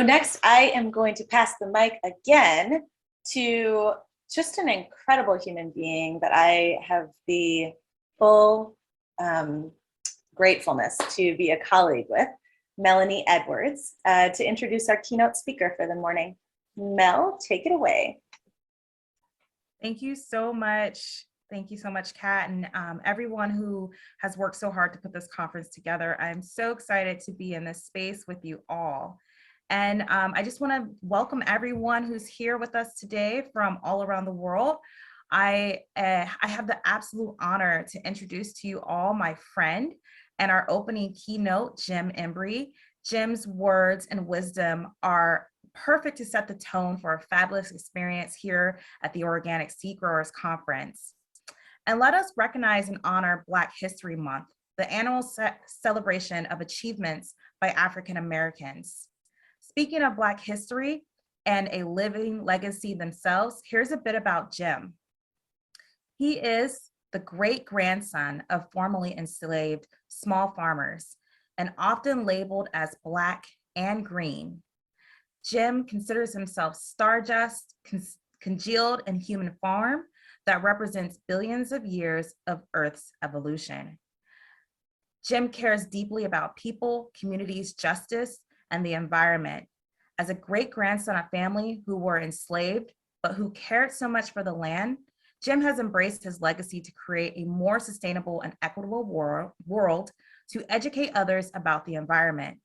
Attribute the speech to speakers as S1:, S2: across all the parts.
S1: Next, I am going to pass the mic again to just an incredible human being that I have the full gratefulness to be a colleague with, Melanie Edwards, to introduce our keynote speaker for the morning. Mel, take it away.
S2: Thank you so much. Thank you so much, Kat, and everyone who has worked so hard to put this conference together. I'm so excited to be in this space with you all. And I just want to welcome everyone who's here with us today from all around the world. I have the absolute honor to introduce to you all my friend and our opening keynote, Jim Embry. Jim's words and wisdom are perfect to set the tone for a fabulous experience here at the Organic Seed Growers Conference. And let us recognize and honor Black History Month, the annual celebration of achievements by African Americans. Speaking of Black history and a living legacy themselves, here's a bit about Jim. He is the great-grandson of formerly enslaved small farmers and often labeled as Black and green. Jim considers himself star-just, congealed in human form that represents billions of years of Earth's evolution. Jim cares deeply about people, communities, justice, and the environment. As a great-grandson of family who were enslaved, but who cared so much for the land, Jim has embraced his legacy to create a more sustainable and equitable world to educate others about the environment.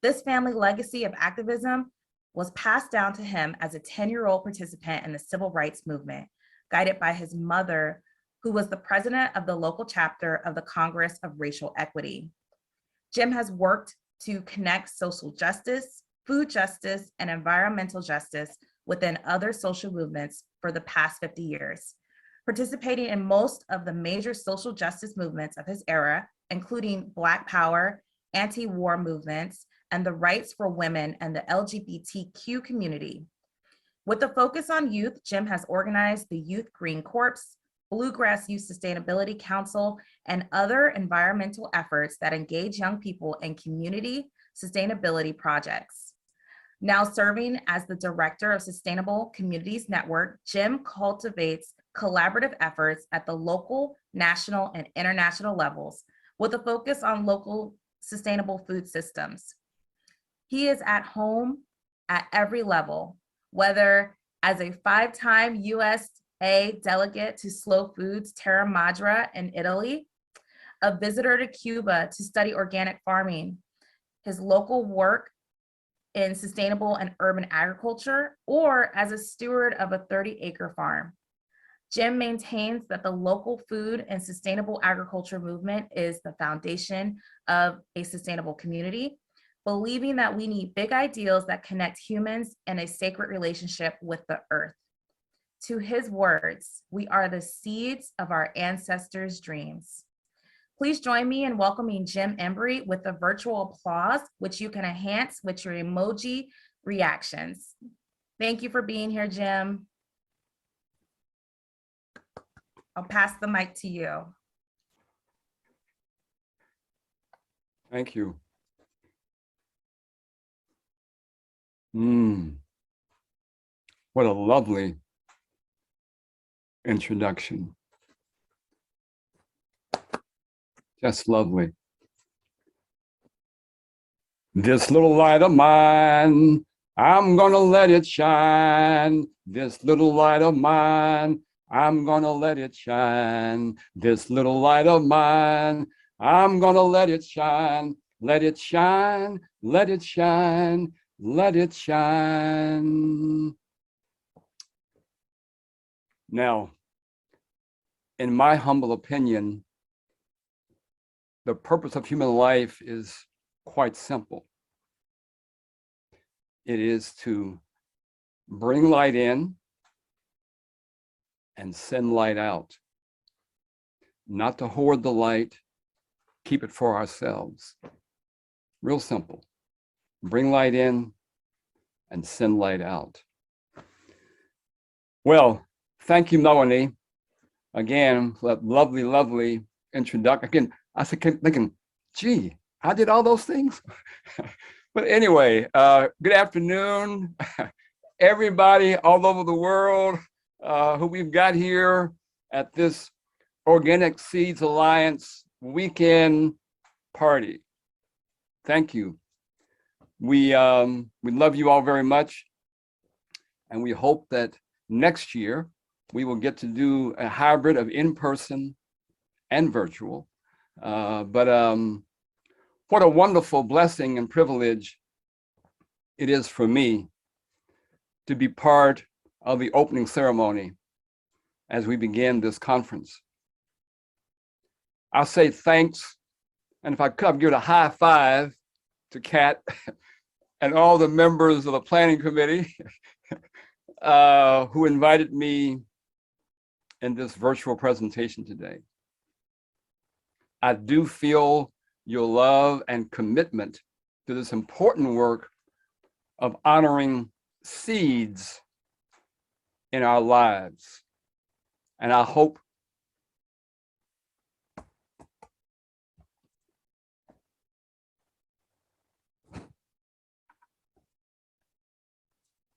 S2: This family legacy of activism was passed down to him as a 10-year-old participant in the civil rights movement, guided by his mother, who was the president of the local chapter of the Congress of Racial Equity. Jim has worked to connect social justice, food justice, and environmental justice within other social movements for the past 50 years, participating in most of the major social justice movements of his era, including Black Power, anti-war movements, and the rights for women and the LGBTQ community. With a focus on youth, Jim has organized the Youth Green Corps, Bluegrass Youth Sustainability Council, and other environmental efforts that engage young people in community sustainability projects. Now serving as the Director of Sustainable Communities Network, Jim cultivates collaborative efforts at the local, national, and international levels with a focus on local sustainable food systems. He is at home at every level, whether as a 5-time USA delegate to Slow Foods Terra Madre in Italy, a visitor to Cuba to study organic farming, his local work in sustainable and urban agriculture, or as a steward of a 30-acre farm. Jim maintains that the local food and sustainable agriculture movement is the foundation of a sustainable community, believing that we need big ideals that connect humans in a sacred relationship with the earth. To his words, we are the seeds of our ancestors' dreams. Please join me in welcoming Jim Embry with a virtual applause, which you can enhance with your emoji reactions. Thank you for being here, Jim. I'll pass the mic to you.
S3: Thank you. What a lovely introduction. Just lovely. This little light of mine, I'm gonna let it shine. This little light of mine, I'm gonna let it shine. This little light of mine, I'm gonna let it shine. Let it shine, let it shine, let it shine. Now, in my humble opinion, the purpose of human life is quite simple. It is to bring light in and send light out. Not to hoard the light, keep it for ourselves. Real simple. Bring light in and send light out. Well, thank you, Melanie. Again, for that lovely, lovely introduction. Again, I kept thinking, gee, I did all those things. But anyway, good afternoon, everybody all over the world who we've got here at this Organic Seeds Alliance weekend party. Thank you. We love you all very much, and we hope that next year we will get to do a hybrid of in-person and virtual. What a wonderful blessing and privilege it is for me to be part of the opening ceremony as we begin this conference. I'll say thanks, and if I could, I'll give it a high five to Kat and all the members of the planning committee who invited me in this virtual presentation today. I do feel your love and commitment to this important work of honoring seeds in our lives. And I hope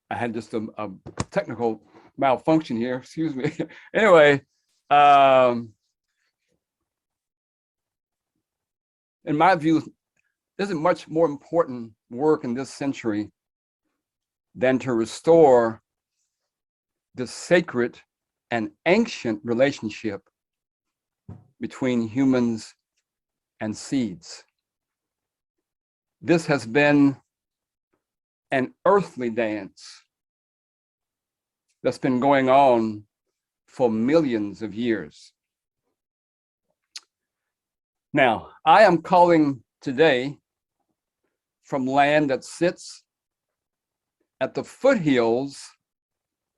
S3: I had just a technical malfunction here, excuse me. Anyway, in my view, there isn't much more important work in this century than to restore the sacred and ancient relationship between humans and seeds. This has been an earthly dance that's been going on for millions of years. Now, I am calling today from land that sits at the foothills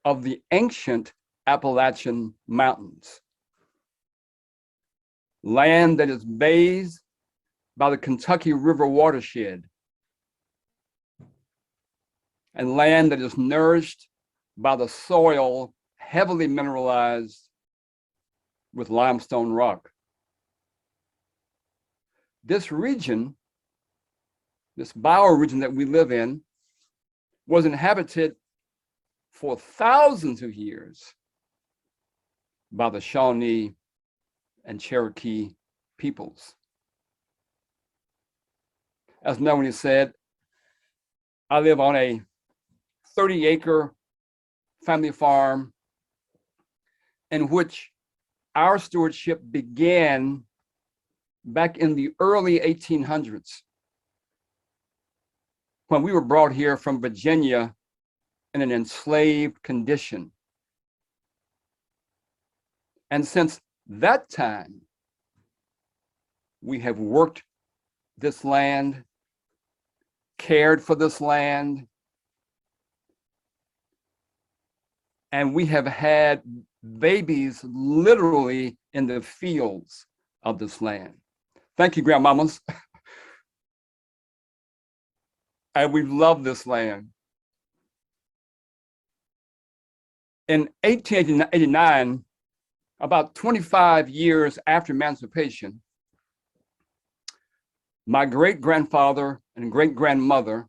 S3: of the ancient Appalachian Mountains, land that is bathed by the Kentucky River watershed, and land that is nourished by the soil heavily mineralized with limestone rock. This region, this bioregion that we live in, was inhabited for thousands of years by the Shawnee and Cherokee peoples. As Melanie said, I live on a 30-acre family farm in which our stewardship began back in the early 1800s, when we were brought here from Virginia in an enslaved condition. And since that time, we have worked this land, cared for this land, and we have had babies literally in the fields of this land. Thank you, grandmamas. And we've loved this land. In 1889, about 25 years after emancipation, my great-grandfather and great-grandmother,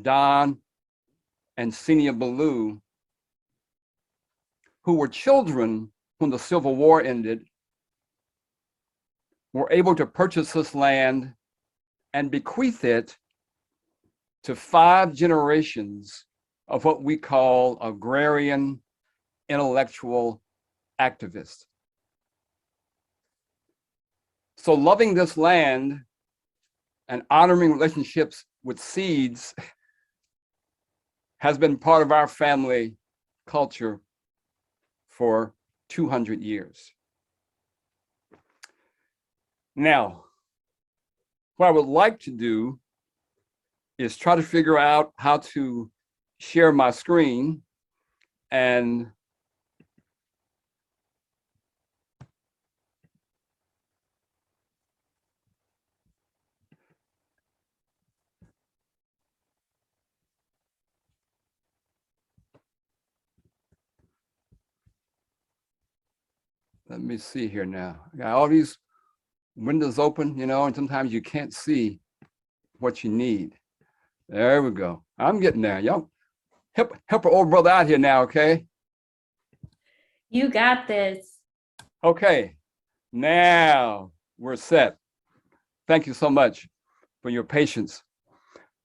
S3: Don and Senia Ballou, who were children when the Civil War ended, were able to purchase this land and bequeath it to 5 generations of what we call agrarian intellectual activists. So loving this land and honoring relationships with seeds has been part of our family culture for 200 years. Now, what I would like to do is try to figure out how to share my screen, and let me see here now. I got all these windows open, you know, and sometimes you can't see what you need. There we go. I'm getting there. Y'all help our old brother out here now, okay?
S4: You got this.
S3: Okay, now we're set. Thank you so much for your patience.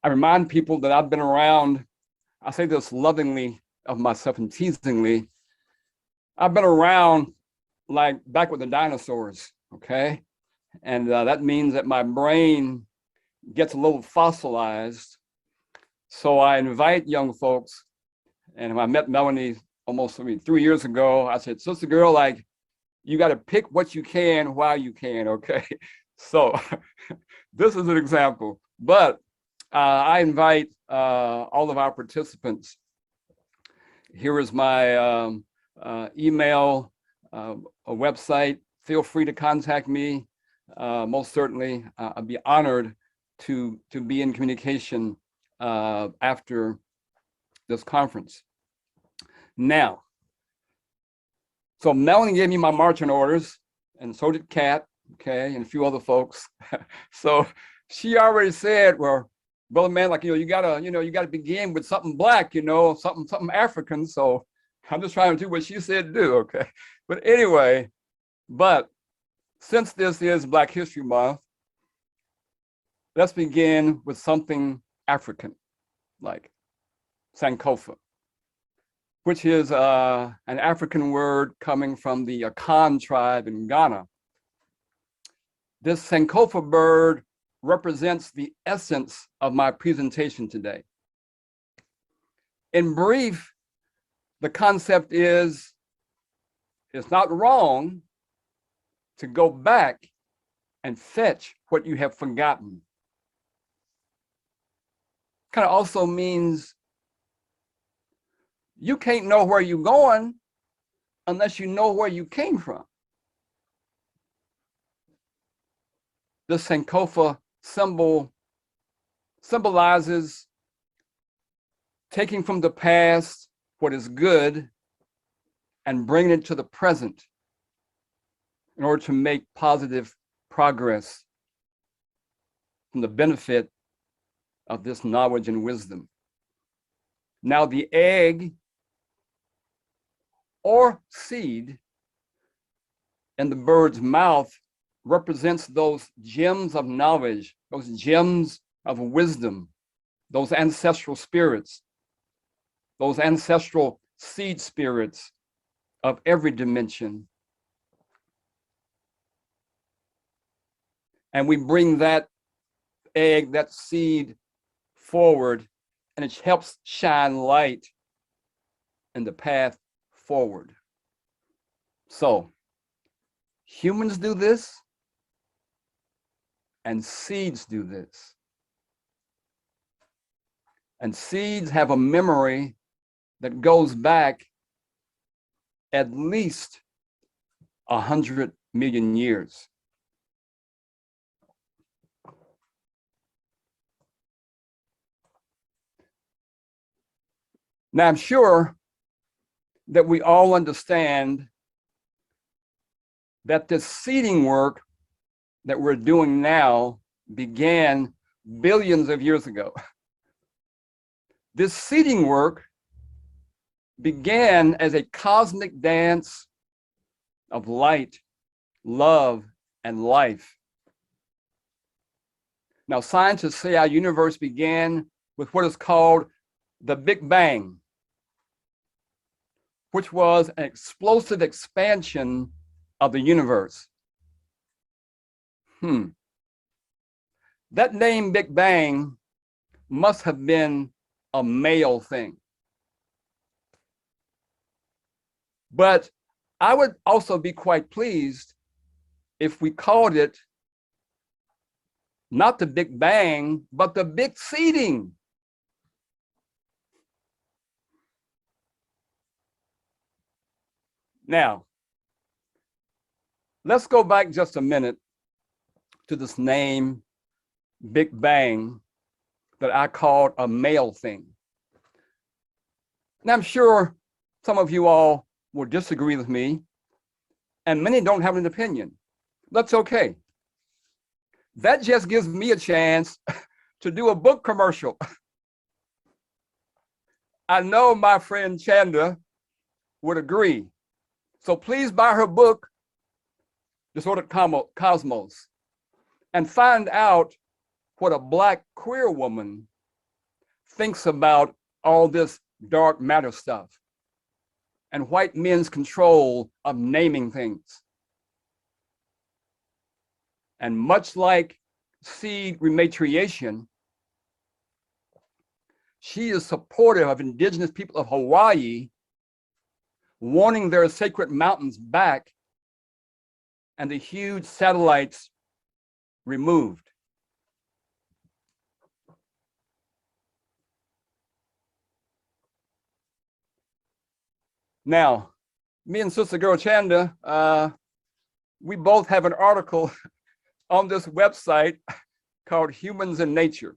S3: I remind people that I've been around, I say this lovingly of myself and teasingly, I've been around like back with the dinosaurs, okay? And that means that my brain gets a little fossilized. So I invite young folks, and when I met Melanie almost 3 years ago, I said, sister girl, like, you got to pick what you can while you can, okay? So this is an example, but I invite all of our participants. Here is my email, a website. Feel free to contact me. Most certainly, I'd be honored to be in communication after this conference. Now, so Melanie gave me my marching orders, and so did Kat, okay, and a few other folks. So she already said, well, brother man, like, you gotta begin with something black, something African. So I'm just trying to do what she said to do, okay. But anyway, since this is Black History Month, let's begin with something African, like Sankofa, which is an African word coming from the Akan tribe in Ghana. This Sankofa bird represents the essence of my presentation today. In brief, the concept is, it's not wrong to go back and fetch what you have forgotten. Kind of also means you can't know where you're going unless you know where you came from. The Sankofa symbol symbolizes taking from the past what is good and bringing it to the present in order to make positive progress from the benefit of this knowledge and wisdom. Now, the egg or seed in the bird's mouth represents those gems of knowledge, those gems of wisdom, those ancestral spirits, those ancestral seed spirits of every dimension. And we bring that egg, that seed forward, and it helps shine light in the path forward. So humans do this, and seeds do this. And seeds have a memory that goes back at least 100 million years. Now, I'm sure that we all understand that this seeding work that we're doing now began billions of years ago. This seeding work began as a cosmic dance of light, love, and life. Now, scientists say our universe began with what is called the Big Bang, which was an explosive expansion of the universe. That name Big Bang must have been a male thing. But I would also be quite pleased if we called it not the Big Bang, but the Big Seeding. Now, let's go back just a minute to this name, Big Bang, that I called a male thing. Now, I'm sure some of you all will disagree with me, and many don't have an opinion. That's okay. That just gives me a chance to do a book commercial. I know my friend Chanda would agree. So please buy her book, Disordered Cosmos, and find out what a Black queer woman thinks about all this dark matter stuff and white men's control of naming things. And much like seed rematriation, she is supportive of indigenous people of Hawaii wanting their sacred mountains back and the huge satellites removed. Now, me and Sister Girl Chanda, we both have an article on this website called Humans in Nature.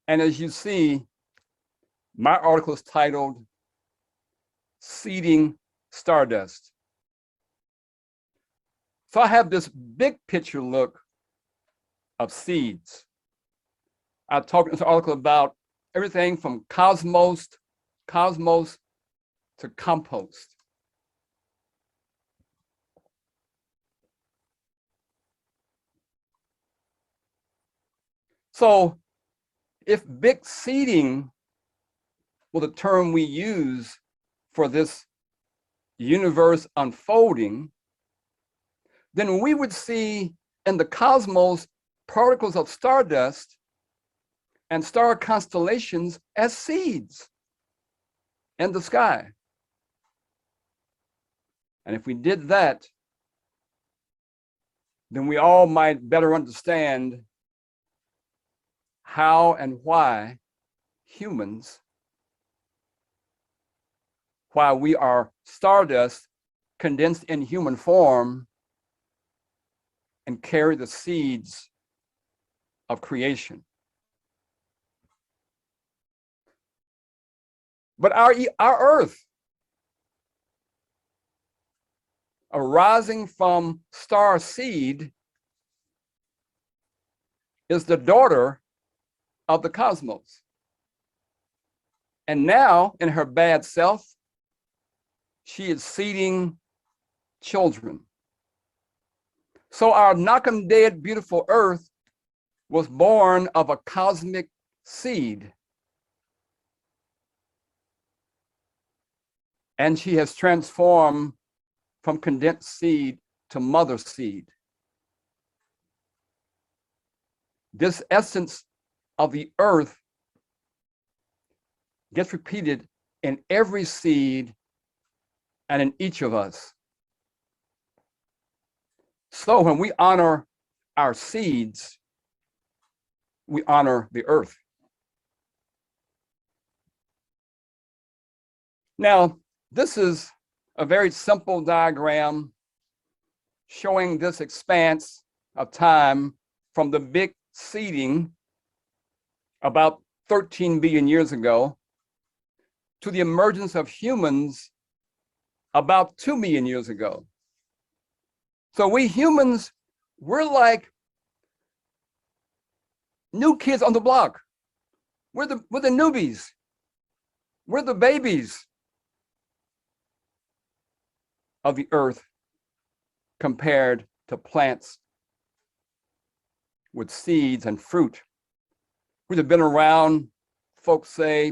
S3: And as you see, my article is titled Seeding Stardust. So I have this big picture look of seeds. I talked in this article about everything from cosmos to compost. So if big seeding was the term we use for this universe unfolding, then we would see in the cosmos particles of stardust and star constellations as seeds in the sky. And if we did that, then we all might better understand how and why humans, why we are stardust condensed in human form and carry the seeds of creation. But our Earth, arising from star seed, is the daughter of the cosmos. And now, in her bad self, she is seeding children. So our knock-em dead beautiful Earth was born of a cosmic seed. And she has transformed from condensed seed to mother seed. This essence of the Earth gets repeated in every seed and in each of us. So when we honor our seeds, we honor the Earth. Now, this is a very simple diagram showing this expanse of time from the big seeding about 13 billion years ago to the emergence of humans about 2 million years ago. So we humans, we're like new kids on the block. We're the newbies. We're the babies of the Earth compared to plants with seeds and fruit. We've been around, folks say,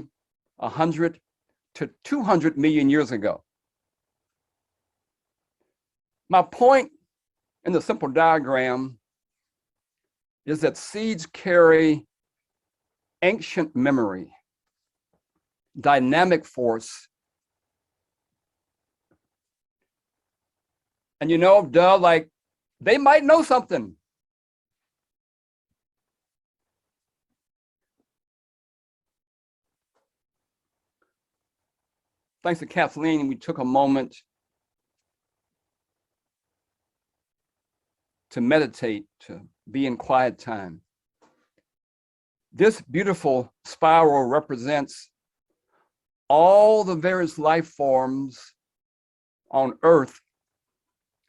S3: 100 to 200 million years ago. My point in the simple diagram is that seeds carry ancient memory, dynamic force, and like they might know something. Thanks to Kathleen, we took a moment to meditate, to be in quiet time. This beautiful spiral represents all the various life forms on Earth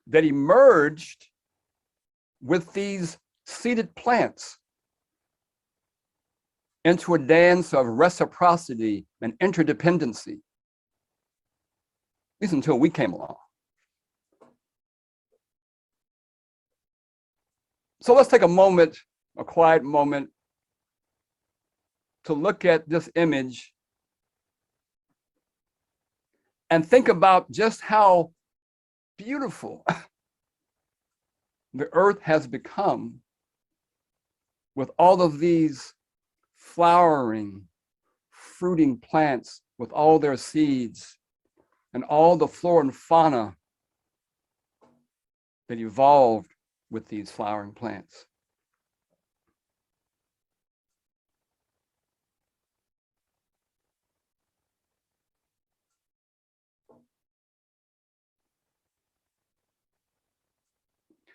S3: that emerged with these seeded plants into a dance of reciprocity and interdependency, at least until we came along. So let's take a moment, a quiet moment, to look at this image and think about just how beautiful the earth has become with all of these flowering, fruiting plants with all their seeds and all the flora and fauna that evolved with these flowering plants.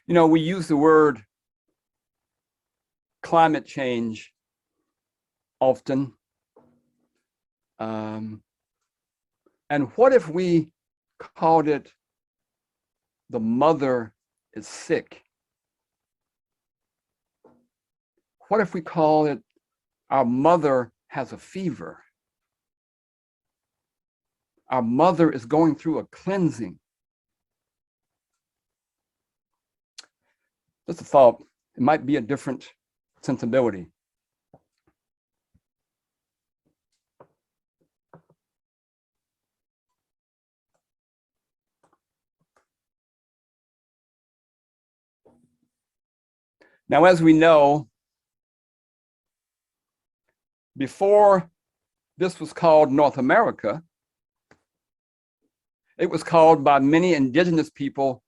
S3: You know, we use the word climate change often. And what if we called it the mother is sick? What if we call it our mother has a fever? Our mother is going through a cleansing. Just a thought, it might be a different sensibility. Now, as we know, before this was called North America, it was called by many indigenous people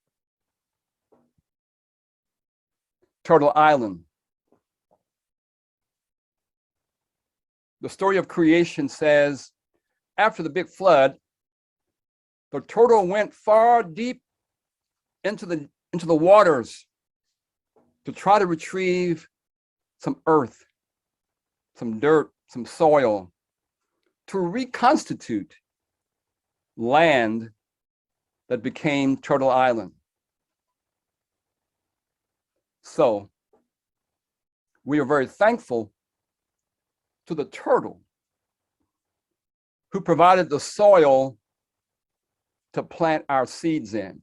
S3: Turtle Island. The story of creation says, after the big flood, the turtle went far deep into the waters to try to retrieve some earth, some dirt, some soil, to reconstitute land that became Turtle Island. So we are very thankful to the turtle who provided the soil to plant our seeds in.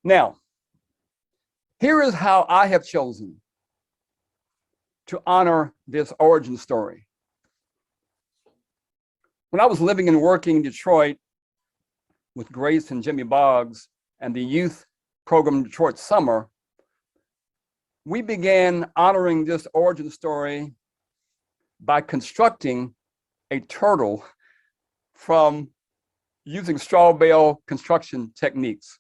S3: Now, here is how I have chosen to honor this origin story. When I was living and working in Detroit with Grace and Jimmy Boggs and the youth program Detroit Summer, we began honoring this origin story by constructing a turtle from using straw bale construction techniques.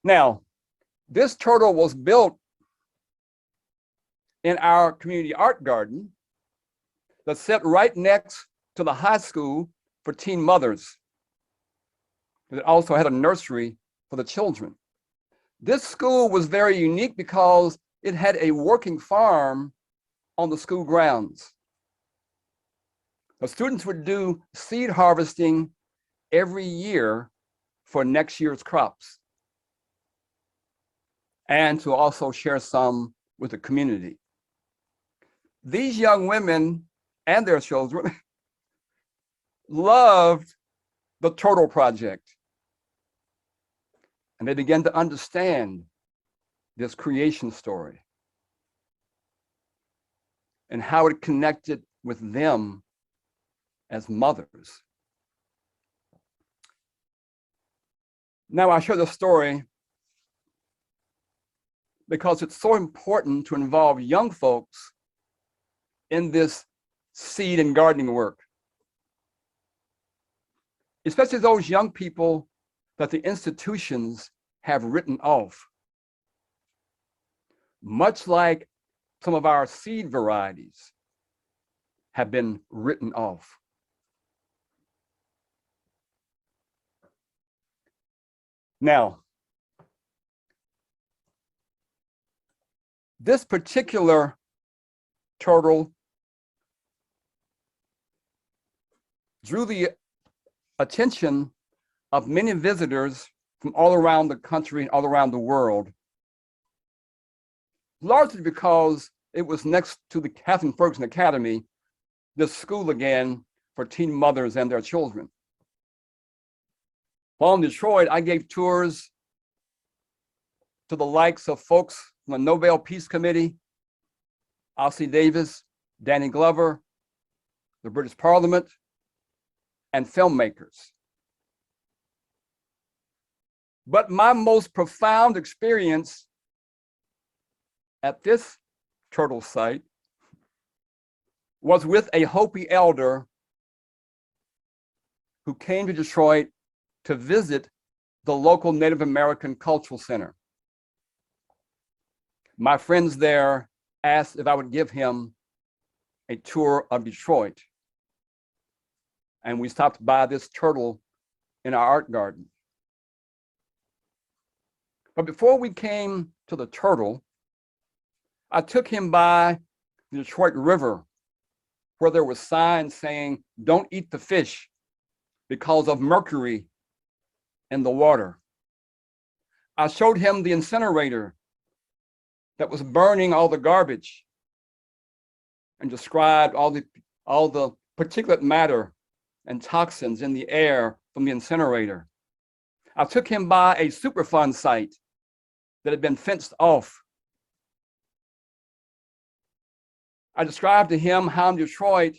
S3: Now, this turtle was built in our community art garden that's set right next to the high school for teen mothers. It also had a nursery for the children. This school was very unique because it had a working farm on the school grounds. The students would do seed harvesting every year for next year's crops, and to also share some with the community. These young women and their children loved the Turtle Project, and they began to understand this creation story and how it connected with them as mothers. Now, I share the story because it's so important to involve young folks in this seed and gardening work, especially those young people that the institutions have written off, much like some of our seed varieties have been written off. Now, this particular turtle drew the attention of many visitors from all around the country and all around the world, largely because it was next to the Catherine Ferguson Academy, this school again for teen mothers and their children. While in Detroit, I gave tours to the likes of folks from the Nobel Peace Committee, Ossie Davis, Danny Glover, the British Parliament, and filmmakers. But my most profound experience at this turtle site was with a Hopi elder who came to Detroit to visit the local Native American Cultural Center. My friends there asked if I would give him a tour of Detroit. And we stopped by this turtle in our art garden. But before we came to the turtle, I took him by the Detroit River, where there were signs saying, "Don't eat the fish because of mercury in the water." I showed him the incinerator that was burning all the garbage and described all the particulate matter and toxins in the air from the incinerator. I took him by a Superfund site that had been fenced off. I described to him how in Detroit,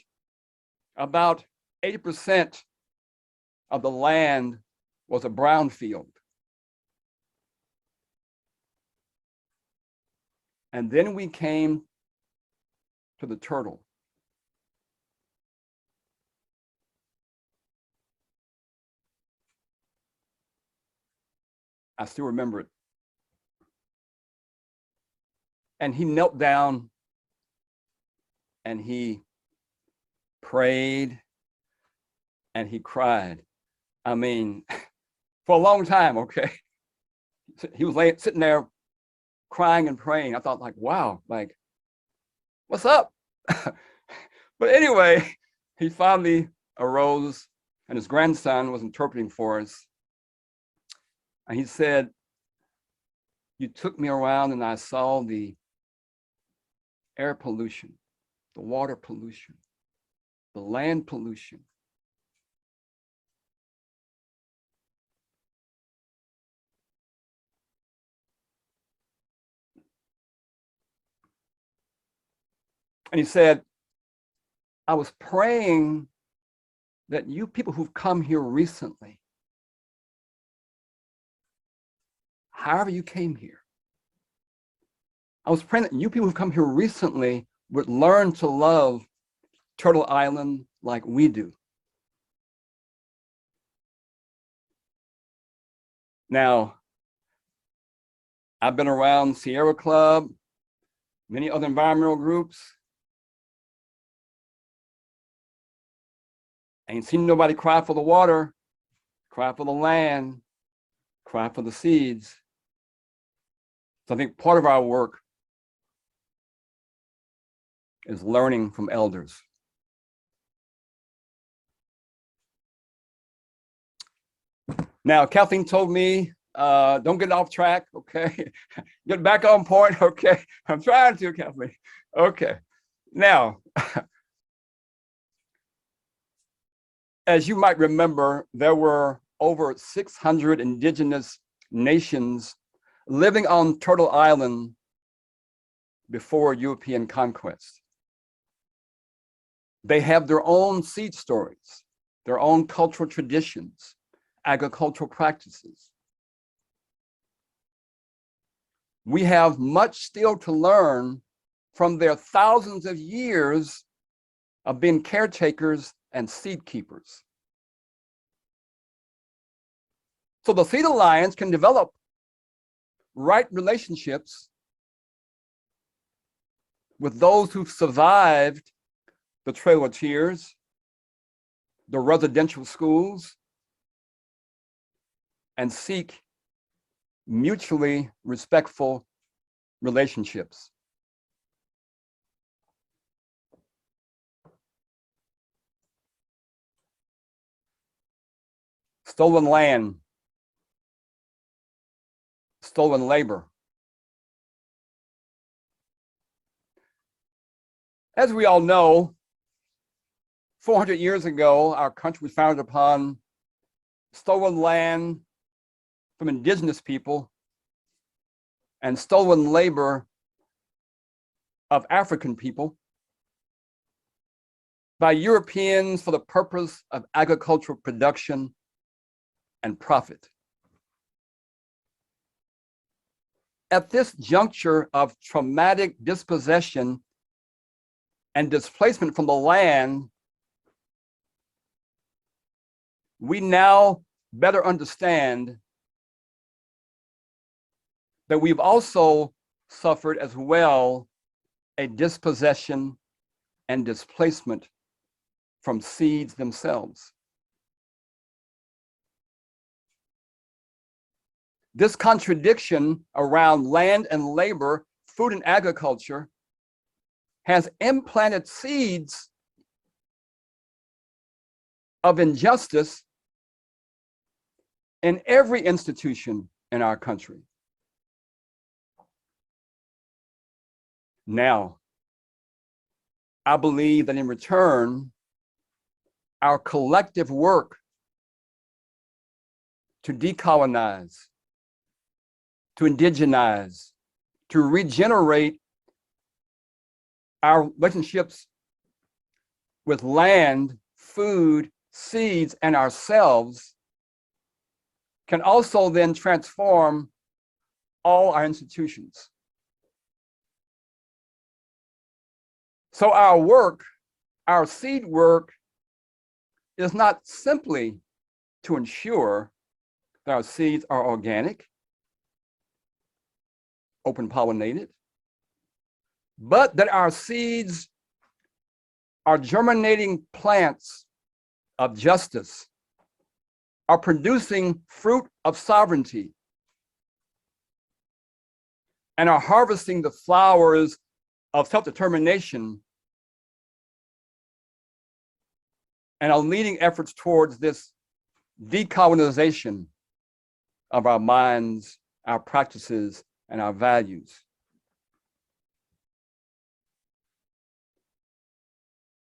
S3: about 80% of the land was a brownfield. And then we came to the turtle. I still remember it. And he knelt down and he prayed and he cried. I mean, for a long time, okay? He was sitting there crying and praying. I thought, like, wow, like, what's up? But anyway, he finally arose and his grandson was interpreting for us. And he said, "You took me around and I saw the air pollution, the water pollution, the land pollution. And he said, I was praying that you people who've come here recently, however you came here, I was praying that you people who've come here recently would learn to love Turtle Island like we do." Now, I've been around Sierra Club, many other environmental groups. Ain't seen nobody cry for the water, cry for the land, cry for the seeds. So I think part of our work is learning from elders. Now, Kathleen told me, don't get off track, okay? Get back on point, okay? I'm trying to, Kathleen. Okay. Now, as you might remember, there were over 600 indigenous nations living on Turtle Island before European conquest. They have their own seed stories, their own cultural traditions, agricultural practices. We have much still to learn from their thousands of years of being caretakers and seed keepers. So the Seed Alliance can develop right relationships with those who've survived the Trail of Tears, the residential schools, and seek mutually respectful relationships. Stolen land stolen labor. As we all know, 400 years ago, our country was founded upon stolen land from indigenous people and stolen labor of African people by Europeans for the purpose of agricultural production and profit. At this juncture of traumatic dispossession and displacement from the land, we now better understand that we've also suffered as well a dispossession and displacement from seeds themselves. This contradiction around land and labor, food and agriculture, has implanted seeds of injustice in every institution in our country. Now, I believe that in return, our collective work to decolonize, to indigenize, to regenerate our relationships with land, food, seeds, and ourselves can also then transform all our institutions. So our work, our seed work, is not simply to ensure that our seeds are organic, open pollinated, but that our seeds are germinating plants of justice, are producing fruit of sovereignty, and are harvesting the flowers of self-determination, and are leading efforts towards this decolonization of our minds, our practices, and our values.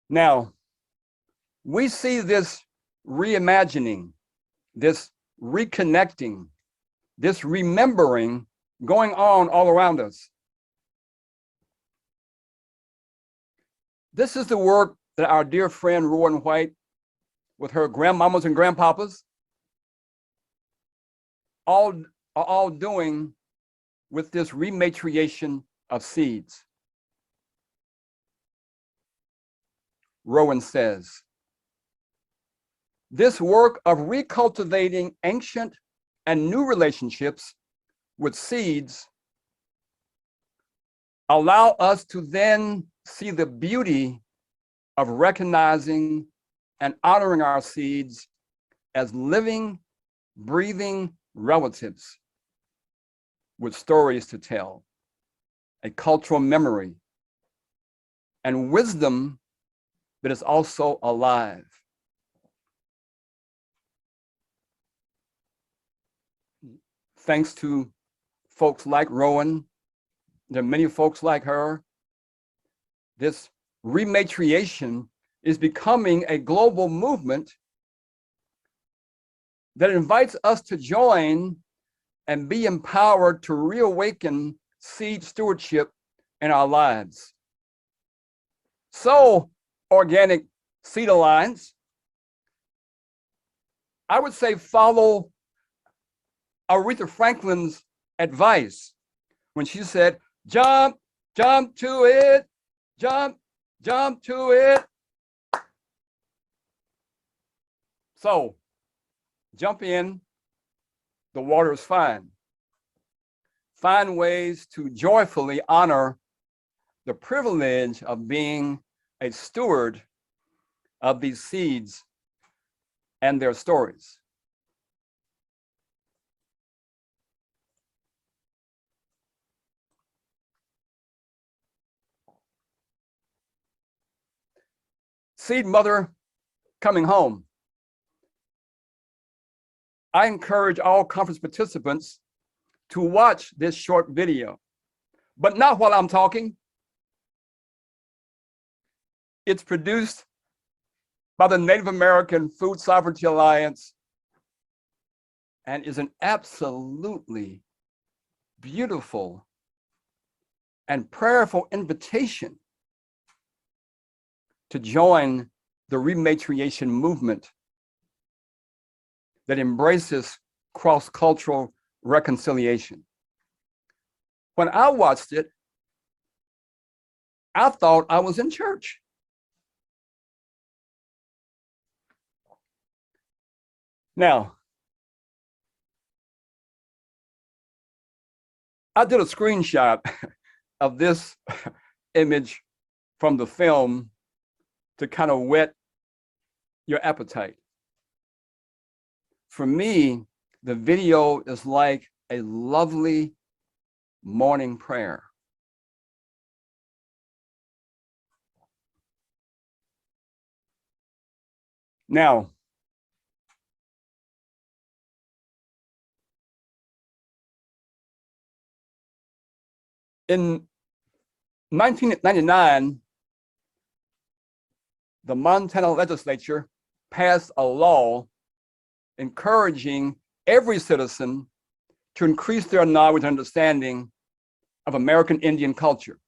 S3: Now, we see this reimagining, this reconnecting, this remembering going on all around us. This is the work that our dear friend Rowan White, with her grandmamas and grandpapas, are all doing with this rematriation of seeds. Rowan says, this work of recultivating ancient and new relationships with seeds allow us to then see the beauty of recognizing and honoring our seeds as living, breathing relatives with stories to tell, a cultural memory, and wisdom that is also alive. Thanks to folks like Rowan, there are many folks like her, this rematriation is becoming a global movement that invites us to join and be empowered to reawaken seed stewardship in our lives. So, Organic Seed Alliance, I would say follow Aretha Franklin's advice when she said, jump, jump to it, jump, jump to it. So, jump in, the water is fine. Find ways to joyfully honor the privilege of being a steward of these seeds and their stories. Seed mother coming home. I encourage all conference participants to watch this short video, but not while I'm talking. It's produced by the Native American Food Sovereignty Alliance and is an absolutely beautiful and prayerful invitation to join the rematriation movement that embraces cross-cultural reconciliation. When I watched it, I thought I was in church. Now, I did a screenshot of this image from the film to kind of whet your appetite. For me, the video is like a lovely morning prayer. Now, in 1999, the Montana legislature passed a law encouraging every citizen to increase their knowledge and understanding of American Indian culture.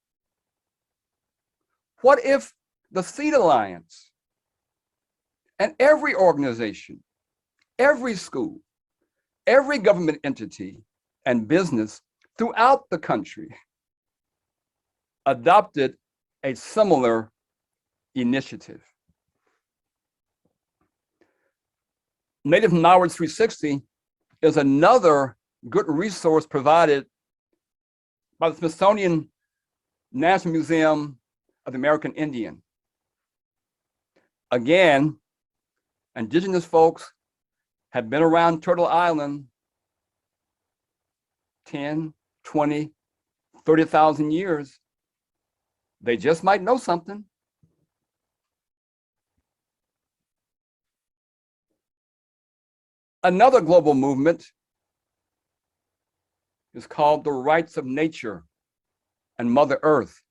S3: What if the Seed Alliance and every organization, every school, every government entity and business throughout the country adopted a similar initiative? Native Knowledge 360 is another good resource provided by the Smithsonian National Museum of the American Indian. Again, indigenous folks have been around Turtle Island 10, 20, 30,000 years. They just might know something. Another global movement is called the Rights of Nature and Mother Earth.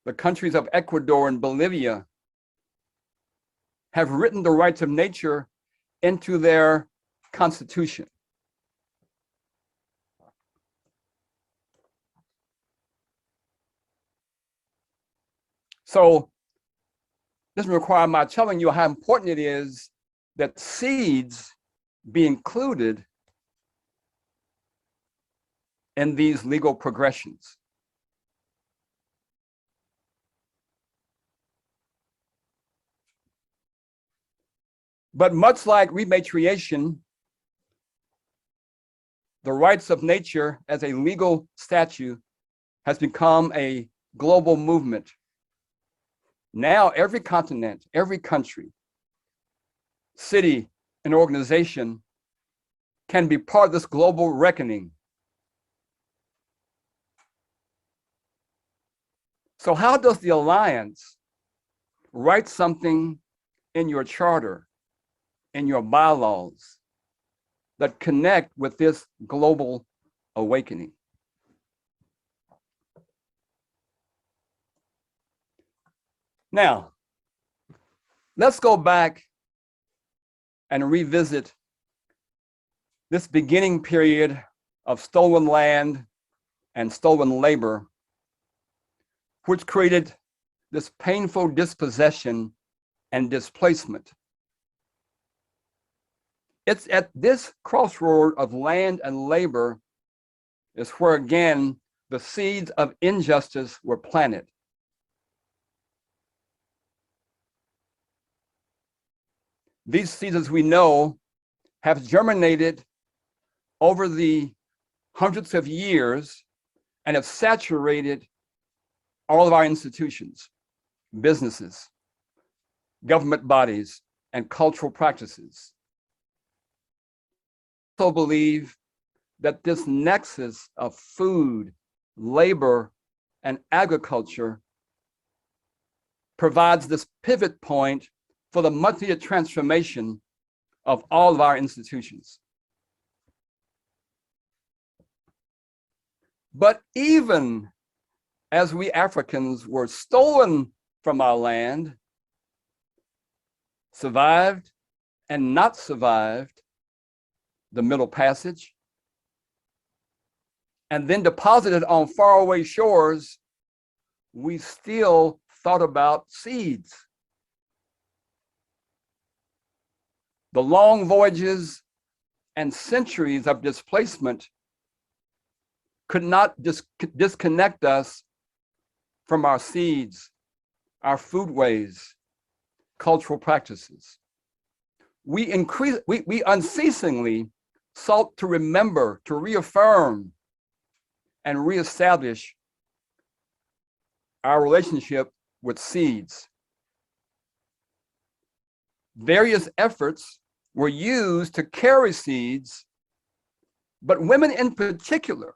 S3: The countries of Ecuador and Bolivia have written the rights of nature into their constitution. So doesn't require my telling you how important it is that seeds be included in these legal progressions. But much like rematriation, the rights of nature as a legal statute has become a global movement. Now every continent, every country, city, and organization can be part of this global reckoning. So how does the Alliance write something in your charter, in your bylaws, that connect with this global awakening? Now, let's go back and revisit this beginning period of stolen land and stolen labor, which created this painful dispossession and displacement. It's at this crossroad of land and labor is where, again, the seeds of injustice were planted. These seeds, as we know, have germinated over the hundreds of years and have saturated all of our institutions, businesses, government bodies, and cultural practices. I also believe that this nexus of food, labor, and agriculture provides this pivot point for the multi-year transformation of all of our institutions. But even as we Africans were stolen from our land, survived and not survived the Middle Passage, and then deposited on faraway shores, we still thought about seeds. The long voyages and centuries of displacement could not disconnect us from our seeds, our foodways, cultural practices. We unceasingly sought to remember, to reaffirm, and reestablish our relationship with seeds. Various efforts were used to carry seeds, but women in particular,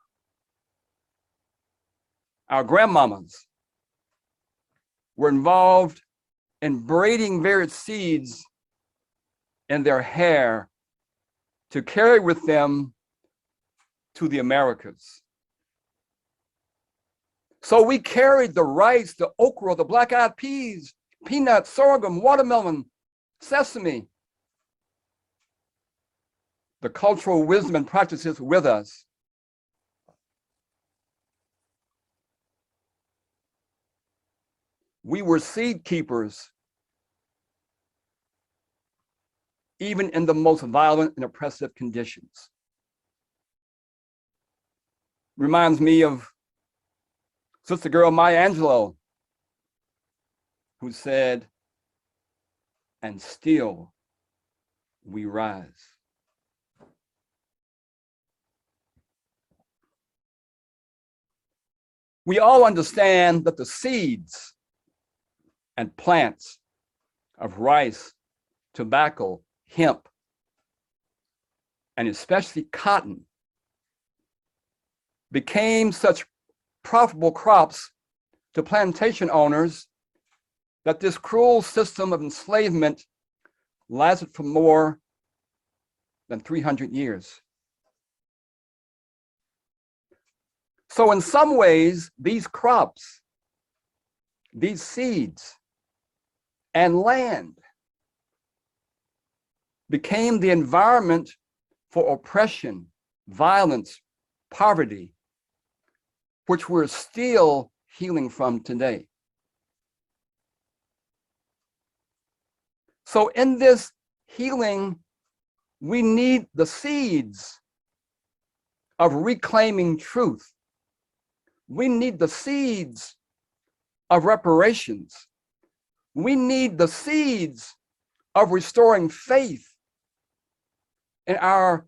S3: our grandmamas, were involved in braiding various seeds in their hair to carry with them to the Americas. So we carried the rice, the okra, the black-eyed peas, peanuts, sorghum, watermelon, sesame, the cultural wisdom and practices with us. We were seed keepers, even in the most violent and oppressive conditions. Reminds me of Sister Girl Maya Angelou, who said, "And still we rise." We all understand that the seeds and plants of rice, tobacco, hemp, and especially cotton became such profitable crops to plantation owners that this cruel system of enslavement lasted for more than 300 years. So in some ways, these crops, these seeds, and land became the environment for oppression, violence, poverty, which we're still healing from today. So in this healing, we need the seeds of reclaiming truth. We need the seeds of reparations. We need the seeds of restoring faith in our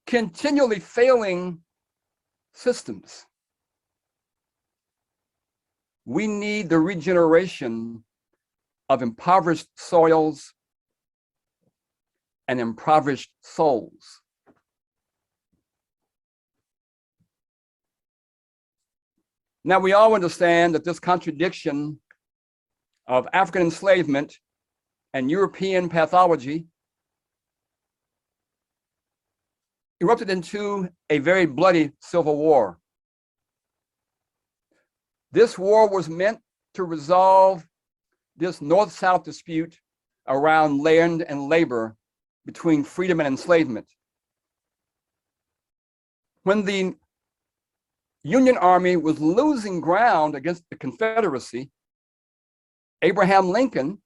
S3: continually failing systems. We need the regeneration of impoverished soils and impoverished souls. Now, we all understand that this contradiction of African enslavement and European pathology erupted into a very bloody civil war. This war was meant to resolve this North-South dispute around land and labor between freedom and enslavement. When the Union Army was losing ground against the Confederacy, Abraham Lincoln,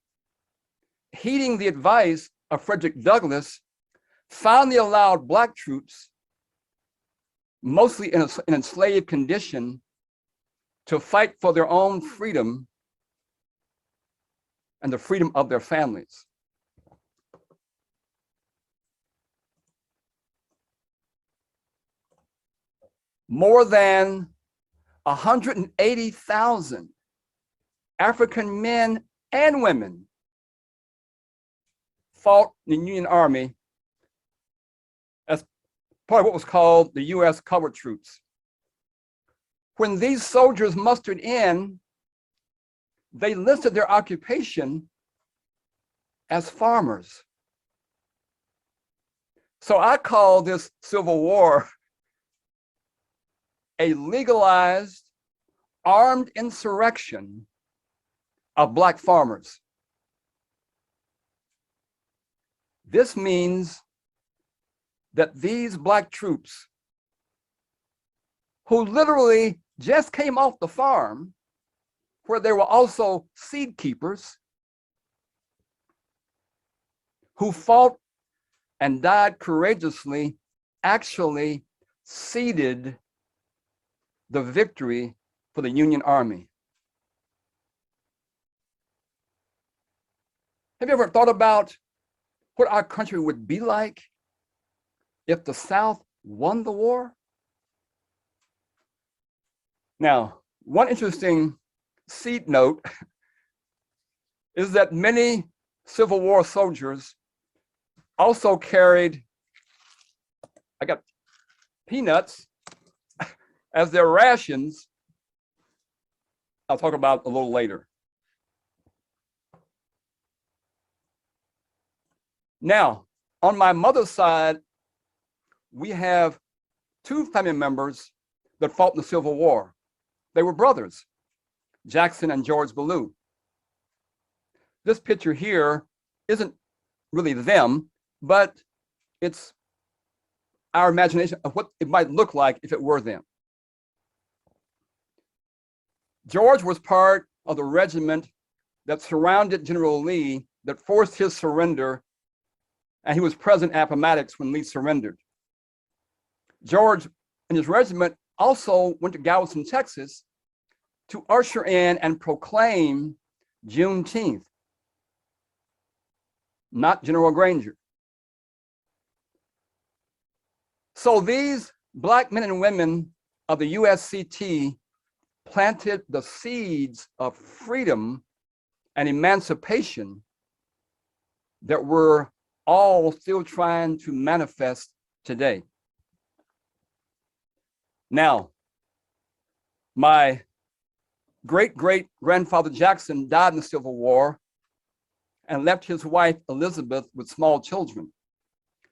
S3: heeding the advice of Frederick Douglass, finally allowed Black troops, mostly in an enslaved condition, to fight for their own freedom and the freedom of their families. More than 180,000 African men and women fought in the Union Army as part of what was called the U.S. Colored Troops. When these soldiers mustered in, they listed their occupation as farmers. So I call this Civil War a legalized armed insurrection of Black farmers. This means that these Black troops, who literally just came off the farm, where they were also seed keepers, who fought and died courageously, actually seeded the victory for the Union Army. Have you ever thought about what our country would be like if the South won the war? Now, one interesting seed note is that many Civil War soldiers also carried, I got peanuts as their rations. I'll talk about a little later. Now, on my mother's side, we have two family members that fought in the Civil War. They were brothers, Jackson and George Ballou. This picture here isn't really them, but it's our imagination of what it might look like if it were them. George was part of the regiment that surrounded General Lee, that forced his surrender, and he was present at Appomattox when Lee surrendered. George and his regiment also went to Galveston, Texas, to usher in and proclaim Juneteenth, not General Granger. So these Black men and women of the USCT planted the seeds of freedom and emancipation that we're all still trying to manifest today. Now, my great-great-grandfather Jackson died in the Civil War and left his wife Elizabeth with small children.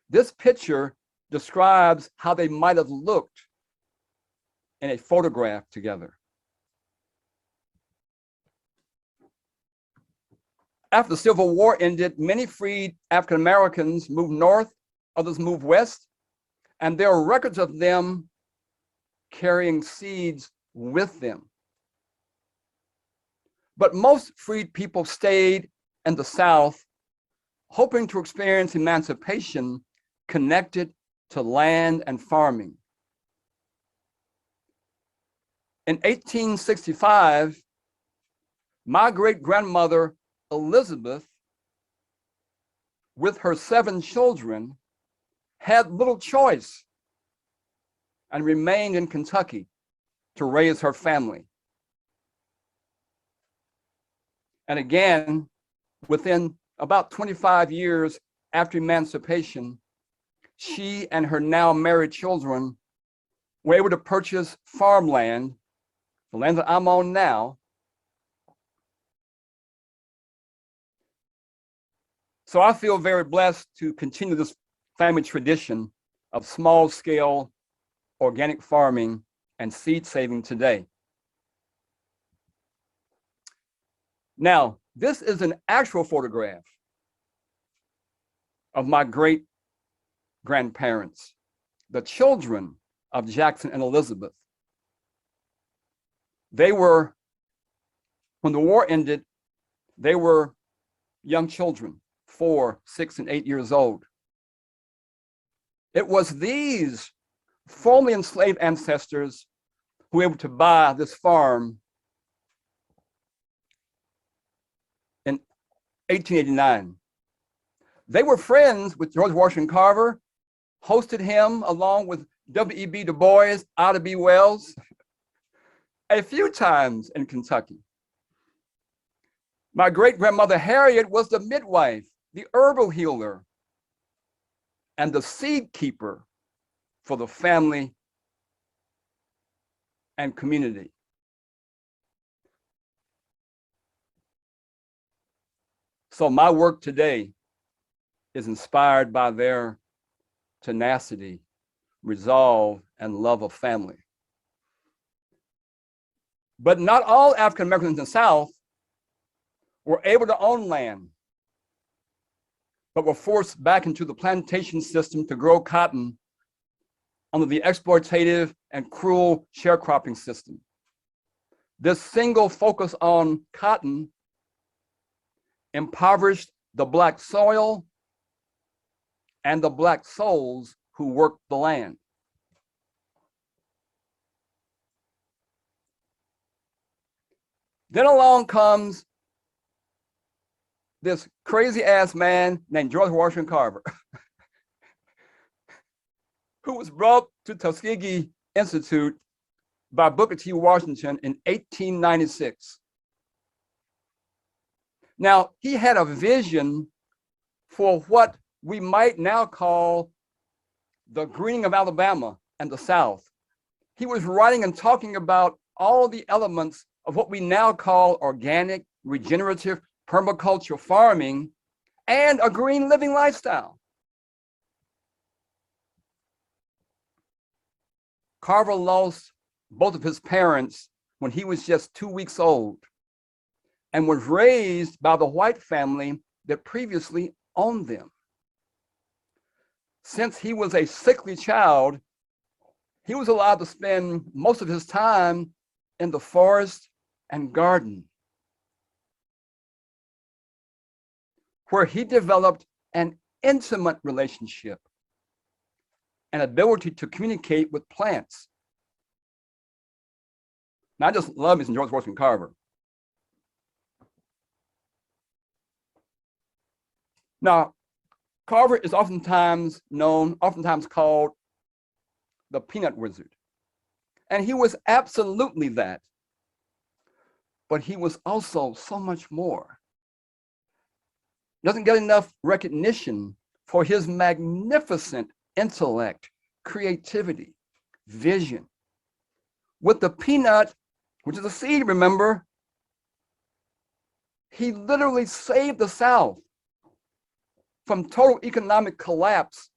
S3: This picture describes how they might have looked in a photograph together. After the Civil War ended, many freed African Americans moved north, others moved west, and there are records of them carrying seeds with them. But most freed people stayed in the South, hoping to experience emancipation connected to land and farming. In 1865, my great-grandmother Elizabeth, with her 7 children, had little choice and remained in Kentucky to raise her family. And again, within about 25 years after emancipation, she and her now married children were able to purchase farmland, the land that I'm on now. So I feel very blessed to continue this family tradition of small-scale organic farming and seed saving today. Now, this is an actual photograph of my great-grandparents, the children of Jackson and Elizabeth. They were, when the war ended, they were young children, 4, 6, and 8 years old. It was these formerly enslaved ancestors who were able to buy this farm in 1889. They were friends with George Washington Carver, hosted him along with W.E.B. Du Bois, Ida B. Wells, a few times in Kentucky. My great-grandmother Harriet was the midwife, the herbal healer, and the seed keeper for the family and community. So my work today is inspired by their tenacity, resolve, and love of family. But not all African Americans in the South were able to own land, but were forced back into the plantation system to grow cotton under the exploitative and cruel sharecropping system. This single focus on cotton impoverished the Black soil and the Black souls who worked the land. Then along comes this crazy ass man named George Washington Carver, who was brought to Tuskegee Institute by Booker T. Washington in 1896. Now, he had a vision for what we might now call the greening of Alabama and the South. He was writing and talking about all the elements of what we now call organic, regenerative, permaculture farming and a green living lifestyle. Carver lost both of his parents when he was just 2 weeks old and was raised by the white family that previously owned them. Since he was a sickly child, he was allowed to spend most of his time in the forest and garden, where he developed an intimate relationship and ability to communicate with plants. Now, I just love me some George Washington Carver. Now, Carver is oftentimes called the peanut wizard. And he was absolutely that. But he was also so much more. Doesn't get enough recognition for his magnificent intellect, creativity, vision. With the peanut, which is a seed, remember, he literally saved the South from total economic collapse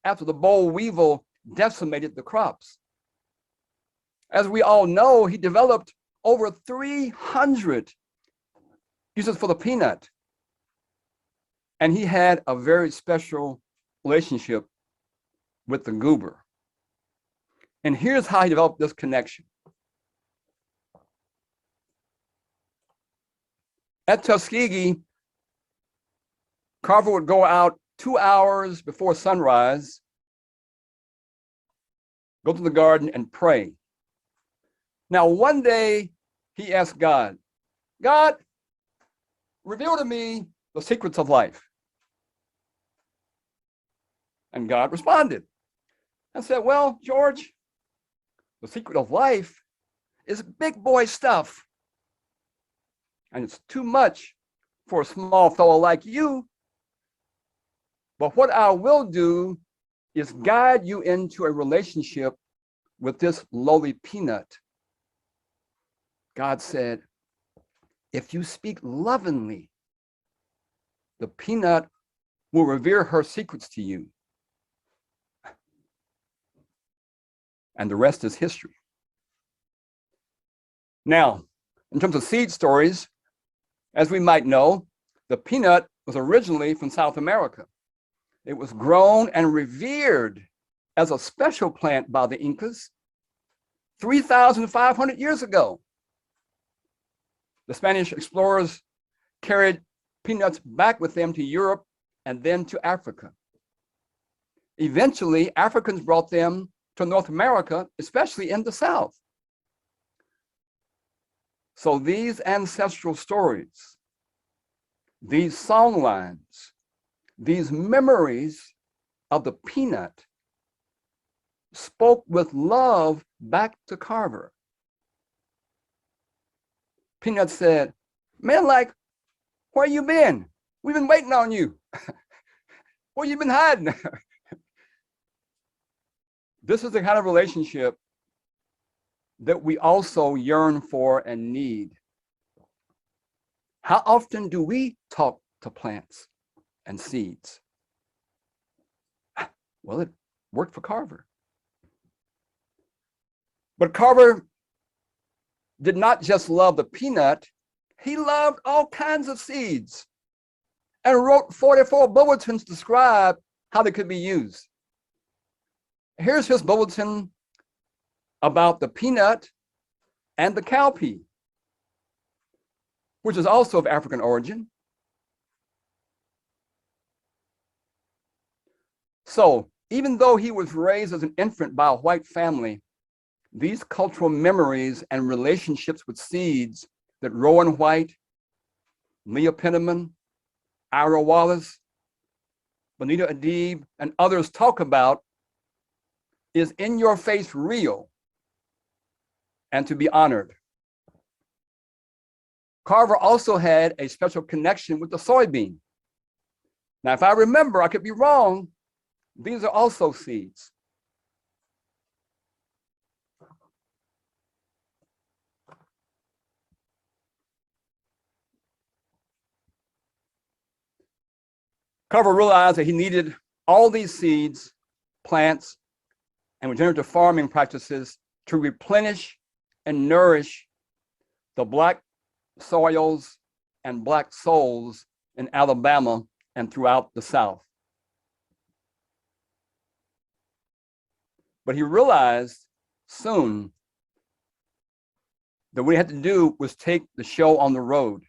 S3: after the boll weevil decimated the crops. As we all know, he developed over 300 uses for the peanut. And he had a very special relationship with the goober. And here's how he developed this connection. At Tuskegee, Carver would go out 2 hours before sunrise, go to the garden and pray. Now, one day he asked God, God, reveal to me the secrets of life. And God responded and said, well, George, the secret of life is big boy stuff. And it's too much for a small fellow like you. But what I will do is guide you into a relationship with this lowly peanut. God said, if you speak lovingly, the peanut will reveal her secrets to you. And the rest is history. Now, in terms of seed stories, as we might know, the peanut was originally from South America. It was grown and revered as a special plant by the Incas 3,500 years ago. The Spanish explorers carried peanuts back with them to Europe and then to Africa. Eventually, Africans brought them to North America, especially in the South. So these ancestral stories, these songlines, these memories of the peanut spoke with love back to Carver. Peanut said, man, like, where you been? We've been waiting on you. Where you been hiding? This is the kind of relationship that we also yearn for and need. How often do we talk to plants and seeds? Well, it worked for Carver. But Carver did not just love the peanut, he loved all kinds of seeds and wrote 44 bulletins to describe how they could be used. Here's his bulletin about the peanut and the cowpea, which is also of African origin. So even though he was raised as an infant by a white family, these cultural memories and relationships with seeds that Rowan White, Leah Penniman, Ira Wallace, Bonita Adib, and others talk about is in your face real and to be honored. Carver also had a special connection with the soybean. Now, if I remember, I could be wrong, these are also seeds. Carver realized that he needed all these seeds, plants, and regenerative farming practices to replenish and nourish the Black soils and Black souls in Alabama and throughout the South. But he realized soon that what he had to do was take the show on the road.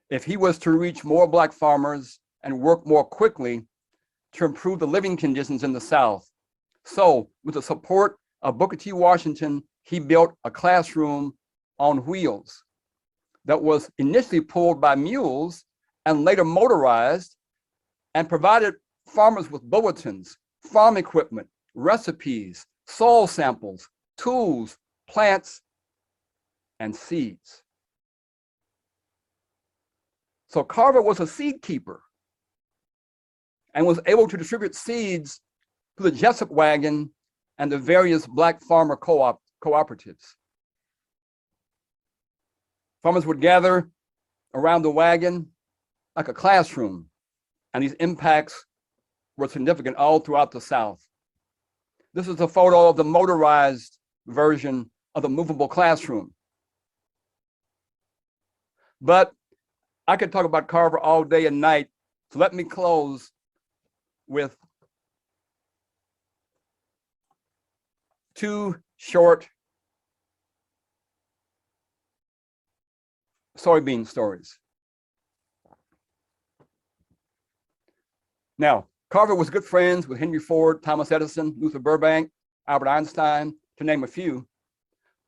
S3: If he was to reach more Black farmers and work more quickly to improve the living conditions in the South. So with the support of Booker T. Washington, he built a classroom on wheels that was initially pulled by mules and later motorized, and provided farmers with bulletins, farm equipment, recipes, soil samples, tools, plants, and seeds. So Carver was a seed keeper and was able to distribute seeds to the Jessup wagon and the various Black farmer cooperatives. Farmers would gather around the wagon like a classroom, and these impacts were significant all throughout the South. This is a photo of the motorized version of the movable classroom. But I could talk about Carver all day and night, so let me close with two short soybean stories. Now, Carver was good friends with Henry Ford, Thomas Edison, Luther Burbank, Albert Einstein, to name a few,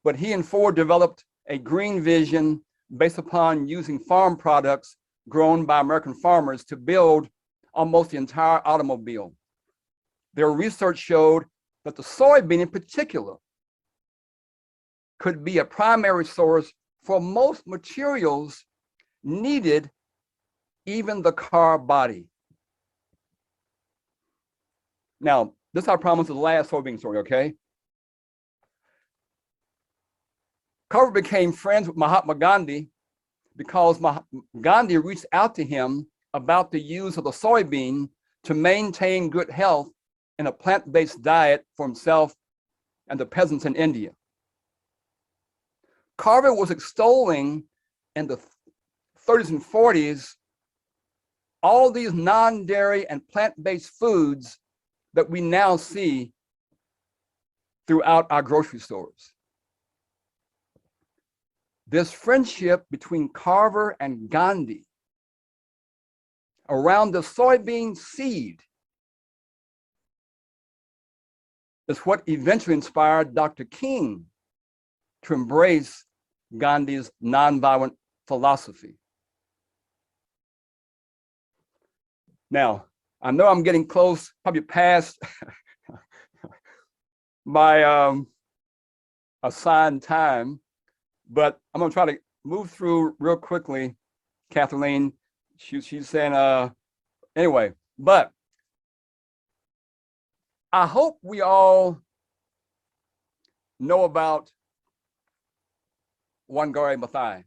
S3: but he and Ford developed a green vision based upon using farm products grown by American farmers to build almost the entire automobile. Their research showed that the soybean in particular could be a primary source for most materials needed, even the car body. Now, this I promise is the last soybean story, okay? Carver became friends with Mahatma Gandhi because Gandhi reached out to him about the use of the soybean to maintain good health in a plant-based diet for himself and the peasants in India. Carver was extolling in the 30s and 40s all these non-dairy and plant-based foods that we now see throughout our grocery stores. This friendship between Carver and Gandhi around the soybean seed is what eventually inspired Dr. King to embrace Gandhi's nonviolent philosophy. Now, I know I'm getting close, probably past my assigned time, but I'm gonna try to move through real quickly. Kathleen, she's saying, anyway, but I hope we all know about Wangari Maathai.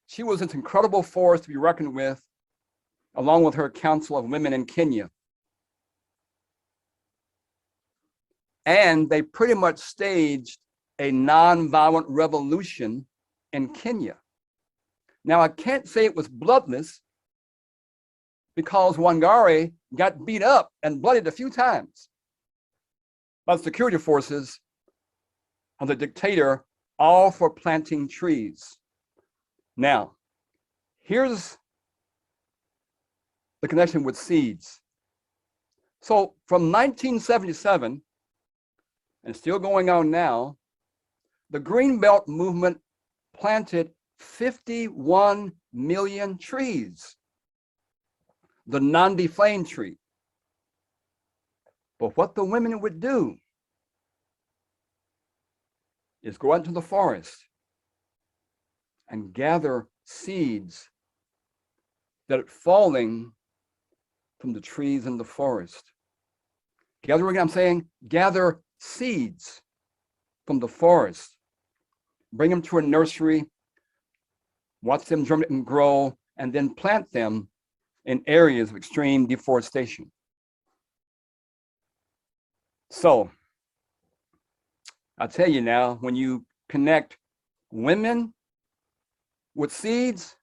S3: She was this incredible force to be reckoned with, along with her Council of Women in Kenya. And they pretty much staged a nonviolent revolution in Kenya. Now, I can't say it was bloodless because Wangari got beat up and bloodied a few times by the security forces of the dictator, all for planting trees. Now, here's the connection with seeds. So from 1977, and still going on now, the Greenbelt movement planted 51 million trees. The non-deflame tree. But what the women would do is go out into the forest and gather seeds that are falling from the trees in the forest. Gathering, I'm saying, gather seeds from the forest, bring them to a nursery, watch them germinate and grow, and then plant them in areas of extreme deforestation. So, I tell you now, when you connect women with seeds,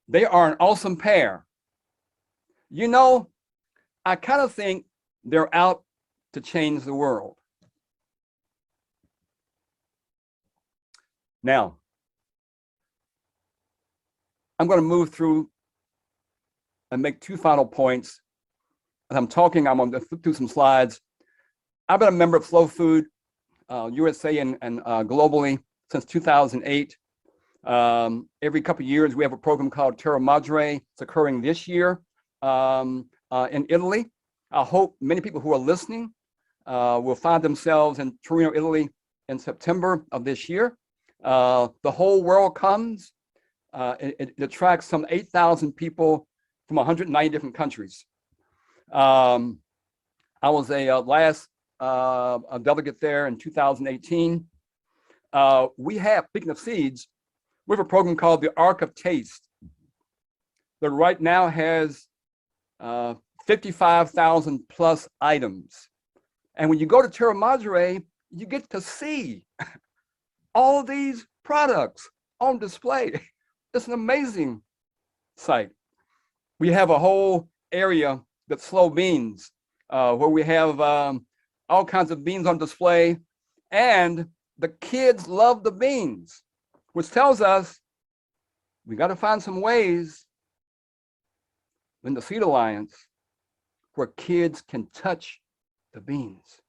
S3: they are an awesome pair. You know, I kind of think they're out to change the world. Now, I'm going to move through and make two final points. As I'm talking, I'm going to flip through some slides. I've been a member of Slow Food USA and globally since 2008. Every couple of years, we have a program called Terra Madre. It's occurring this year in Italy. I hope many people who are listening will find themselves in Torino, Italy in September of this year. The whole world comes. It attracts some 8,000 people from 190 different countries. I was a last a delegate there in 2018. We have, speaking of seeds, we have a program called the Ark of Taste that right now has 55,000 plus items. And when you go to Terra Madre, you get to see all these products on display. It's an amazing sight. We have a whole area that's slow beans, where we have all kinds of beans on display, and the kids love the beans, which tells us we got to find some ways in the Seed Alliance where kids can touch the beans.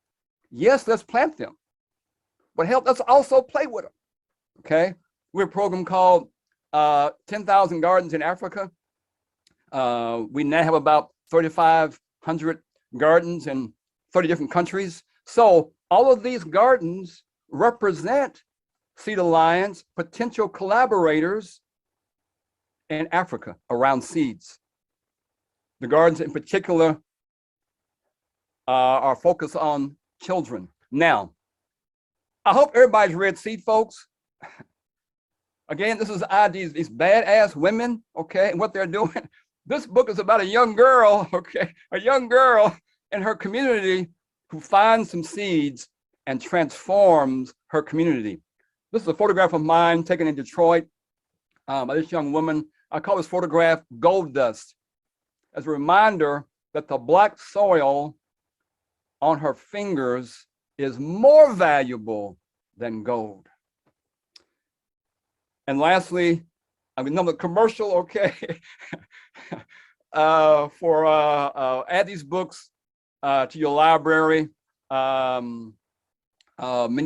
S3: Yes, let's plant them, but let's also play with them, okay? We have a program called 10,000 Gardens in Africa. We now have about 3,500 gardens in 30 different countries. So all of these gardens represent Seed Alliance potential collaborators in Africa around seeds. The gardens in particular are focused on children. Now, I hope everybody's read Seed, folks. Again, this is these badass women, okay, and what they're doing. This book is about a young girl, okay, a young girl in her community who finds some seeds and transforms her community. This is a photograph of mine taken in Detroit by this young woman. I call this photograph Gold Dust, as a reminder that the black soil on her fingers is more valuable than gold. And lastly, I mean, another commercial, okay, for add these books to your library. Many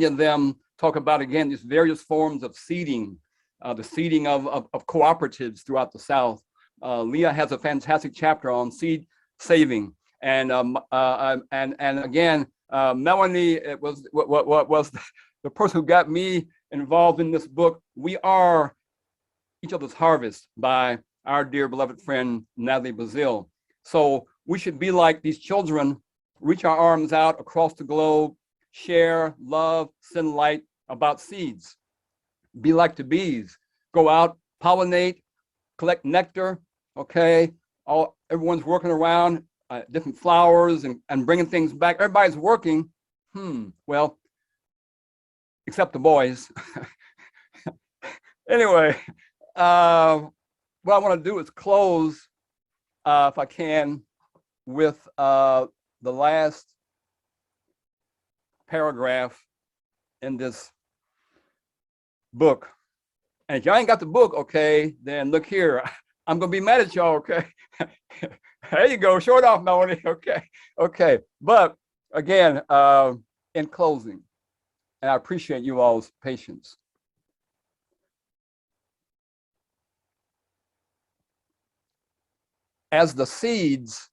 S3: of them talk about, again, these various forms of seeding, the seeding of cooperatives throughout the South. Leah has a fantastic chapter on seed saving. And again, Melanie was the person who got me involved in this book. We are each other's harvest by our dear beloved friend, Natalie Bazille. So we should be like these children, reach our arms out across the globe, share, love, send light about seeds. Be like the bees, go out, pollinate, collect nectar, okay? Everyone's working around different flowers and bringing things back. Everybody's working. Well, except the boys. Anyway, what I want to do is close, if I can, with the last paragraph in this book. And if y'all ain't got the book, okay, then look here. I'm gonna be mad at y'all, okay? There you go, short off, Melanie, okay. But again, in closing, and I appreciate you all's patience. As the seeds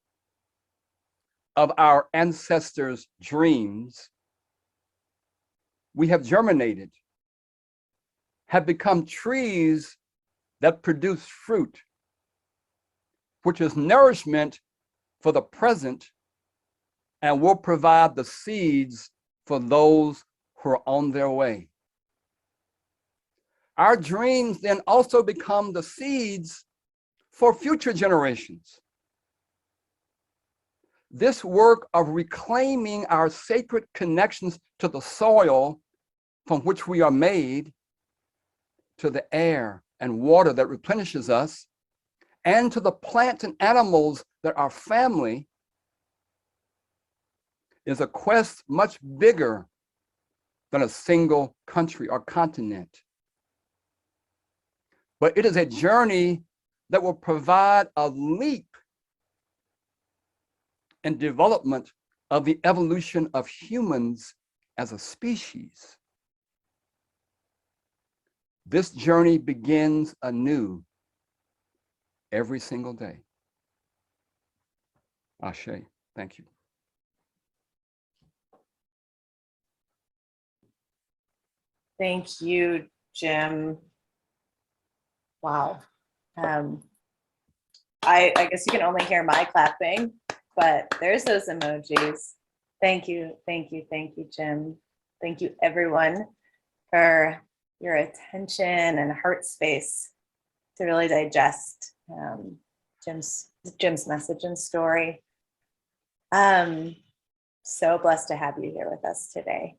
S3: of our ancestors' dreams, we have germinated, have become trees that produce fruit, which is nourishment for the present and will provide the seeds for those who are on their way. Our dreams then also become the seeds for future generations. This work of reclaiming our sacred connections to the soil from which we are made, to the air and water that replenishes us, and to the plants and animals that are family, is a quest much bigger than a single country or continent. But it is a journey that will provide a leap in development of the evolution of humans as a species. This journey begins anew every single day. Ashe, thank you.
S1: Thank you, Jim. Wow. I guess you can only hear my clapping, but there's those emojis. Thank you, Jim. Thank you, everyone, for your attention and heart space to really digest Jim's message and story. So blessed to have you here with us today.